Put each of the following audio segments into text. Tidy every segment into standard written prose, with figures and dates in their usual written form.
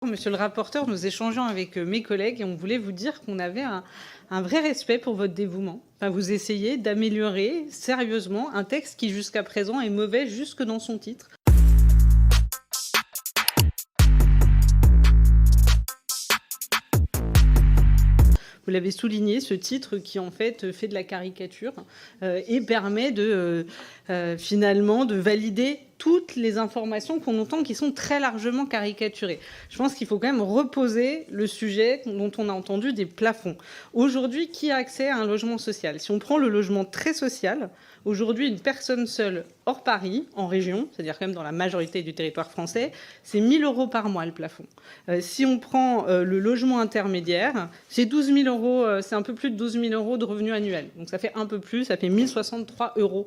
monsieur le rapporteur, nous échangeons avec mes collègues et on voulait vous dire qu'on avait un vrai respect pour votre dévouement. Enfin, vous essayez d'améliorer sérieusement un texte qui jusqu'à présent est mauvais jusque dans son titre. Vous l'avez souligné, ce titre qui en fait de la caricature et permet finalement de valider toutes les informations qu'on entend qui sont très largement caricaturées. Je pense qu'il faut quand même reposer le sujet dont on a entendu des plafonds. Aujourd'hui, qui a accès à un logement social? Si on prend le logement très social, aujourd'hui, une personne seule hors Paris, en région, c'est-à-dire quand même dans la majorité du territoire français, c'est 1 000 € par mois le plafond. Si on prend le logement intermédiaire, c'est 12 000 €, c'est un peu plus de 12 000 € de revenus annuels. Donc ça fait un peu plus, ça fait 1 063 €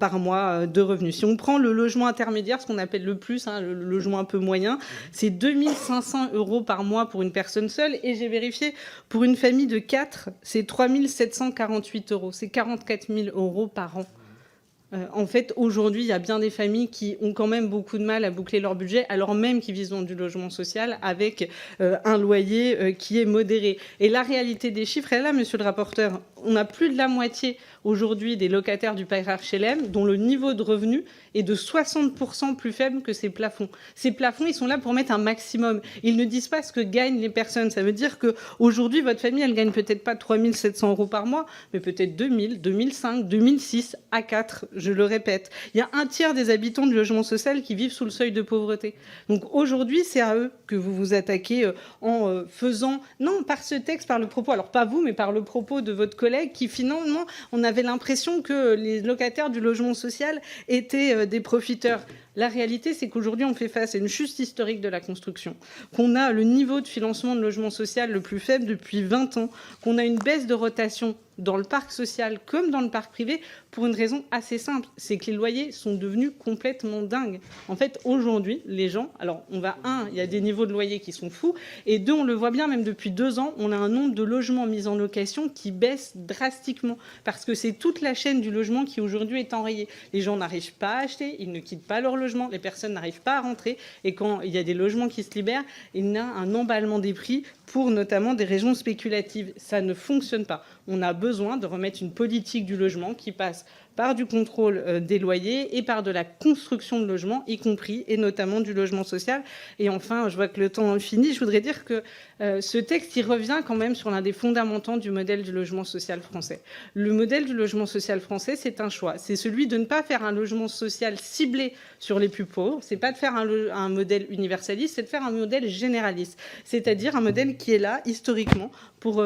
par mois de revenus. Si on prend le logement intermédiaire, ce qu'on appelle le plus, le logement un peu moyen, c'est 2 500 € par mois pour une personne seule. Et j'ai vérifié, pour une famille de 4, c'est 3 748 €. C'est 44 000 € par an. En fait, aujourd'hui, il y a bien des familles qui ont quand même beaucoup de mal à boucler leur budget, alors même qu'ils vivent dans du logement social, avec un loyer qui est modéré. Et la réalité des chiffres est là, monsieur le rapporteur. On a plus de la moitié aujourd'hui des locataires du parc HLM dont le niveau de revenu est de 60% plus faible que ces plafonds. Ces plafonds, ils sont là pour mettre un maximum. Ils ne disent pas ce que gagnent les personnes. Ça veut dire qu'aujourd'hui, votre famille, elle gagne peut-être pas 3 700 € par mois, mais peut-être 2 000, 2 500, 2 600 à 4, je le répète. Il y a un tiers des habitants du logement social qui vivent sous le seuil de pauvreté. Donc aujourd'hui, c'est à eux que vous vous attaquez en faisant, non, par ce texte, par le propos, alors pas vous, mais par le propos de votre collègue qui finalement, on avait l'impression que les locataires du logement social étaient des profiteurs. La réalité, c'est qu'aujourd'hui, on fait face à une chute historique de la construction, qu'on a le niveau de financement de logement social le plus faible depuis 20 ans, qu'on a une baisse de rotation dans le parc social comme dans le parc privé, pour une raison assez simple, c'est que les loyers sont devenus complètement dingues. En fait, aujourd'hui, les gens, alors il y a des niveaux de loyers qui sont fous, et deux, on le voit bien, même depuis 2 ans, on a un nombre de logements mis en location qui baisse drastiquement, parce que c'est toute la chaîne du logement qui aujourd'hui est enrayée. Les gens n'arrivent pas à acheter, ils ne quittent pas leur logement, les personnes n'arrivent pas à rentrer, et quand il y a des logements qui se libèrent, il y a un emballement des prix pour notamment des raisons spéculatives. Ça ne fonctionne pas. On a besoin de remettre une politique du logement qui passe par du contrôle des loyers et par de la construction de logements, y compris et notamment du logement social. Et enfin, je vois que le temps est fini, je voudrais dire que ce texte, il revient quand même sur l'un des fondamentaux du modèle du logement social français. Le modèle du logement social français, c'est un choix. C'est celui de ne pas faire un logement social ciblé sur les plus pauvres. C'est pas de faire un modèle universaliste, c'est de faire un modèle généraliste. C'est-à-dire un modèle qui est là, historiquement, pour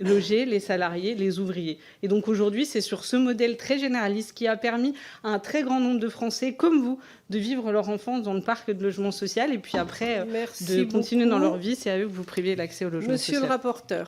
loger les salariés, les ouvriers. Et donc aujourd'hui, c'est sur ce modèle très généraliste qui a permis à un très grand nombre de Français, comme vous, de vivre leur enfance dans le parc de logement social et puis après de continuer dans leur vie. C'est à eux que vous privez l'accès au logement social. Monsieur le rapporteur.